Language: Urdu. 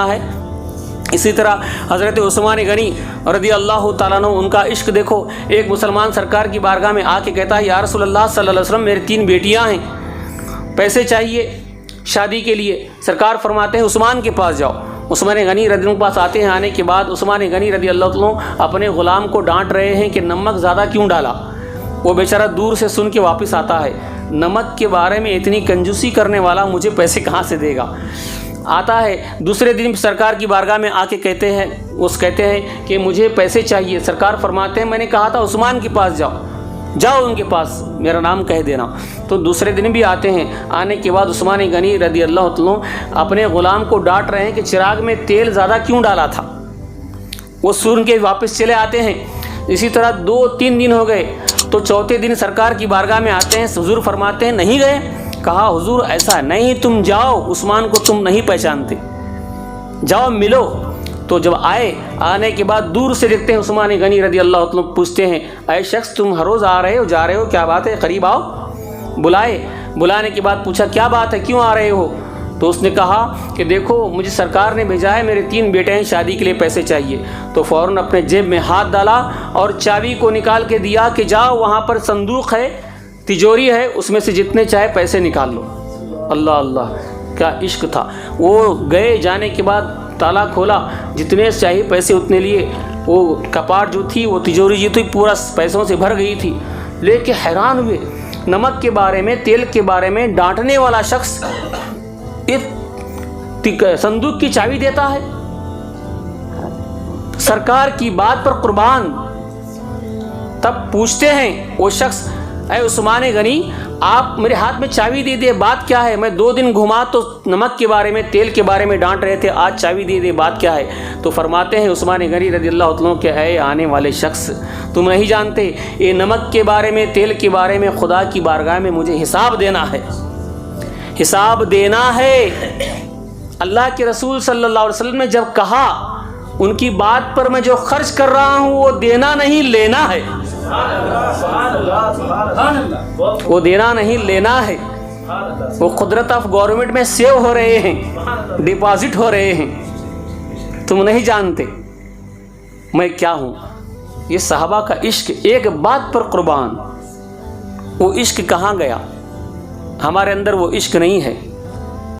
ہے۔ اسی طرح حضرت عثمان غنی رضی اللہ تعالیٰ عنہ، ان کا عشق دیکھو۔ ایک مسلمان سرکار کی بارگاہ میں آ کے کہتا ہے یا رسول اللہ صلی اللہ علیہ وسلم، میری 3 بیٹیاں ہیں، پیسے چاہیے شادی کے لیے۔ سرکار فرماتے ہیں عثمان کے پاس جاؤ۔ عثمان غنی رضی اللہ کے پاس آتے ہیں۔ آنے کے بعد عثمان غنی رضی اللہ عنہ اپنے غلام کو ڈانٹ رہے ہیں کہ نمک زیادہ کیوں ڈالا۔ وہ بیچارہ دور سے سن کے واپس آتا ہے، نمک کے بارے میں اتنی کنجوسی کرنے والا مجھے پیسے کہاں سے دے گا۔ آتا ہے دوسرے دن سرکار کی بارگاہ میں آ کے کہتے ہیں کہ مجھے پیسے چاہیے۔ سرکار فرماتے ہیں میں نے کہا تھا عثمان کے پاس جاؤ ان کے پاس، میرا نام کہہ دینا۔ تو دوسرے دن بھی آتے ہیں۔ آنے کے بعد عثمان غنی رضی اللہ عنہ اپنے غلام کو ڈانٹ رہے ہیں کہ چراغ میں تیل زیادہ کیوں ڈالا تھا۔ وہ سن کے واپس چلے آتے ہیں۔ اسی طرح 2-3 دن ہو گئے تو چوتھے دن سرکار کی بارگاہ میں آتے ہیں۔ حضور فرماتے ہیں نہیں گئے؟ کہا حضور ایسا نہیں، تم جاؤ، عثمان کو تم نہیں پہچانتے، جاؤ ملو۔ تو جب آنے کے بعد دور سے دیکھتے ہیں عثمان غنی رضی اللہ عنہ، پوچھتے ہیں اے شخص تم ہر روز آ رہے ہو جا رہے ہو، کیا بات ہے؟ قریب آؤ۔ بلانے کے بعد پوچھا کیا بات ہے، کیوں آ رہے ہو؟ تو اس نے کہا کہ دیکھو مجھے سرکار نے بھیجا ہے، میرے 3 بیٹے ہیں، شادی کے لیے پیسے چاہیے۔ تو فوراً اپنے جیب میں ہاتھ ڈالا اور چابی کو نکال کے دیا کہ جاؤ وہاں پر صندوق ہے، تجوری ہے، اس میں سے جتنے چاہے پیسے نکال لو۔ اللہ اللہ، کیا عشق تھا۔ وہ گئے، جانے کے بعد تالا کھولا، جتنے چاہیے پیسے اتنے لیے۔ وہ کپاٹ جو تھی، وہ تجوری جو تھی پورا پیسوں سے بھر گئی تھی۔ لے کے حیران ہوئے، نمک کے بارے میں، تیل کے بارے میں ڈانٹنے والا شخص صندوق کی چابی دیتا ہے۔ سرکار کی بات پر قربان۔ تب پوچھتے ہیں وہ شخص اے عثمان غنی، آپ میرے ہاتھ میں چابی دے دے، بات کیا ہے؟ میں 2 دن گھما تو نمک کے بارے میں، تیل کے بارے میں ڈانٹ رہے تھے، آج چابی دے دے، بات کیا ہے؟ تو فرماتے ہیں عثمان غنی رضی اللہ عنہ کہ اے آنے والے شخص، تم نہیں جانتے یہ نمک کے بارے میں، تیل کے بارے میں خدا کی بارگاہ میں مجھے حساب دینا ہے، حساب دینا ہے۔ اللہ کے رسول صلی اللہ علیہ وسلم نے جب کہا ان کی بات پر میں جو خرچ کر رہا ہوں وہ دینا نہیں لینا ہے، وہ دینا نہیں لینا ہے۔ وہ قدرت آف گورنمنٹ میں سیو ہو رہے ہیں، ڈپازٹ ہو رہے ہیں، تم نہیں جانتے میں کیا ہوں۔ یہ صحابہ کا عشق، ایک بات پر قربان۔ وہ عشق کہاں گیا؟ ہمارے اندر وہ عشق نہیں ہے۔